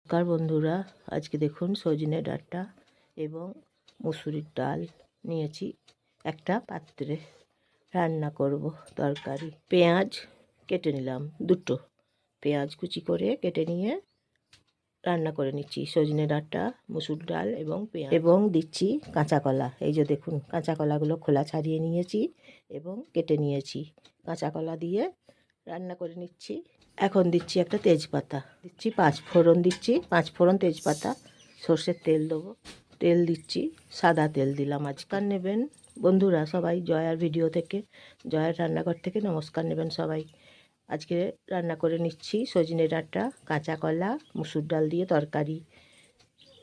নমস্কার বন্ধুরা, আজকে দেখুন সজনে ডাঁটা এবং মুসুরির ডাল নিয়েছি একটা পাত্রে। রান্না করব তরকারি। পেঁয়াজ কেটে নিলাম, দুটো পেঁয়াজ কুচি করে কেটে নিয়ে রান্না করে নিচ্ছি সজনে ডাঁটা, মুসুর ডাল এবং পেঁয়াজ, এবং দিচ্ছি কাঁচা কলা। এই যে দেখুন, কাঁচা কলাগুলো খোলা ছাড়িয়ে নিয়েছি এবং কেটে নিয়েছি। কাঁচা কলা দিয়ে রান্না করে নিচ্ছি। এখন দিচ্ছি একটা তেজপাতা, দিচ্ছি 5 ফোড়ন, দিচ্ছি 5 ফোড়ন, তেজপাতা, সর্ষের তেল দেবো। তেল দিচ্ছি, সাদা তেল দিলাম। আজকাল নেবেন বন্ধুরা সবাই জয়ার ভিডিও থেকে, জয়ার রান্নাঘর থেকে নমস্কার নেবেন সবাই। আজকে রান্না করে নিচ্ছি সজনে ডাঁটা, কাঁচা কলা, মুসুর ডাল দিয়ে তরকারি।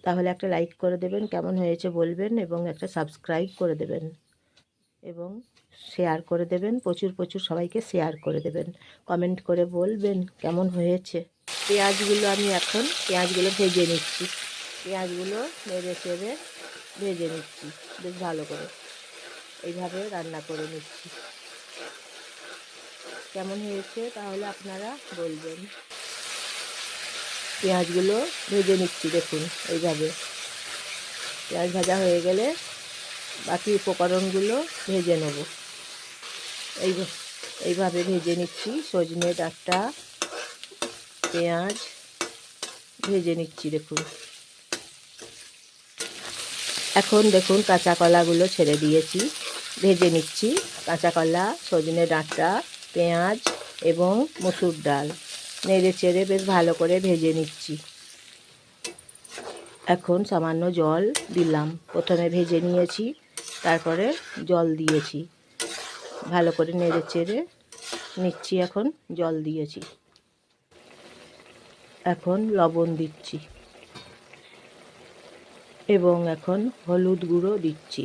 তাহলে একটা লাইক করে দেবেন, কেমন হয়েছে বলবেন, এবং একটা সাবস্ক্রাইব করে দেবেন এবং শেয়ার করে দেবেন। প্রচুর প্রচুর সবাইকে শেয়ার করে দেবেন, কমেন্ট করে বলবেন কেমন হয়েছে। পেঁয়াজগুলো আমি এখন পেঁয়াজগুলো ভেজে নিচ্ছি। পেঁয়াজগুলো নেড়ে চেড়ে ভেজে নিচ্ছি বেশ ভালো করে। এইভাবে রান্না করে নিচ্ছি। কেমন হয়েছে তাহলে আপনারা বলবেন। পেঁয়াজগুলো ভেজে নিচ্ছি, দেখুন এইভাবে। পেঁয়াজ ভাজা হয়ে গেলে বাকি উপকরণগুলো ভেজে নেব। এইভাবে ভেজে নিচ্ছি সজনে ডাঁটা, পেঁয়াজ ভেজে নিচ্ছি, দেখুন। এখন দেখুন কাঁচা কলাগুলো ছেড়ে দিয়েছি, ভেজে নিচ্ছি। কাঁচা কলা, সজনে ডাঁটা, পেঁয়াজ এবং মসুর ডাল নেড়ে চেড়ে বেশ ভালো করে ভেজে নিচ্ছি। এখন সামান্য জল দিলাম। প্রথমে ভেজে নিয়েছি, তারপরে জল দিয়েছি। ভালো করে নেড়ে চেড়ে নিচ্ছি। এখন জল দিয়েছি, এখন লবণ দিচ্ছি এবং এখন হলুদ গুঁড়ো দিচ্ছি।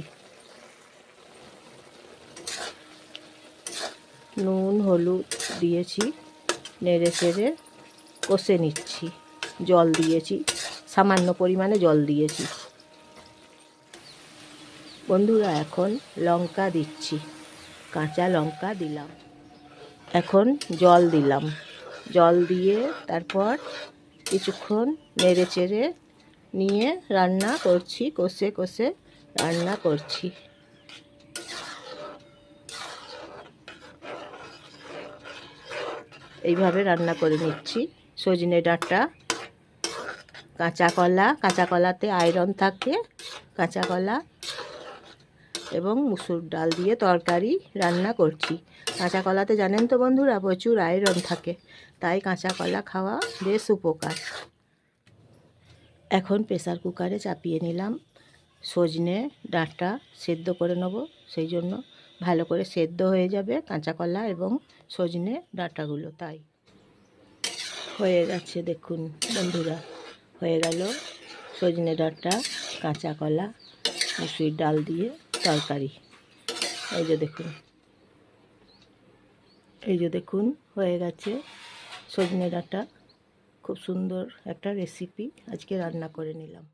নুন হলুদ দিয়েছি, নেড়ে চেড়ে কষে নিচ্ছি। জল দিয়েছি, সামান্য পরিমাণে জল দিয়েছি বন্ধুরা। এখন লঙ্কা দিচ্ছি, কাঁচা লঙ্কা দিলাম। এখন জল দিলাম, জল দিয়ে তারপর কিছুক্ষণ নেড়ে চেড়ে নিয়ে রান্না করছি, কষে কষে রান্না করছি। এইভাবে রান্না করে নিচ্ছি সজনে ডাঁটা, কাঁচা কলা। কাঁচা কলাতে আয়রন থাকে, কাঁচা কলা এবং মুসুর ডাল দিয়ে তরকারি রান্না করছি। কাঁচা কলাতে জানেন তো বন্ধুরা প্রচুর আয়রন থাকে, তাই কাঁচা কলা খাওয়া বেশ উপকার। এখন প্রেসার কুকারে চাপিয়ে নিলাম। সজনে ডাঁটা সেদ্ধ করে নেব, সেই জন্য ভালো করে সেদ্ধ হয়ে যাবে কাঁচা কলা এবং সজনে ডাঁটাগুলো। তাই হয়ে গেছে, দেখুন বন্ধুরা, হয়ে গেল সজনে ডাঁটা, কাঁচা কলা, মুসুর ডাল দিয়ে তরকারি। এই যে দেখুন, এই যে দেখুন হয়ে গেছে সজনে ডাঁটা। খুব সুন্দর একটা রেসিপি আজকে রান্না করে নিলাম।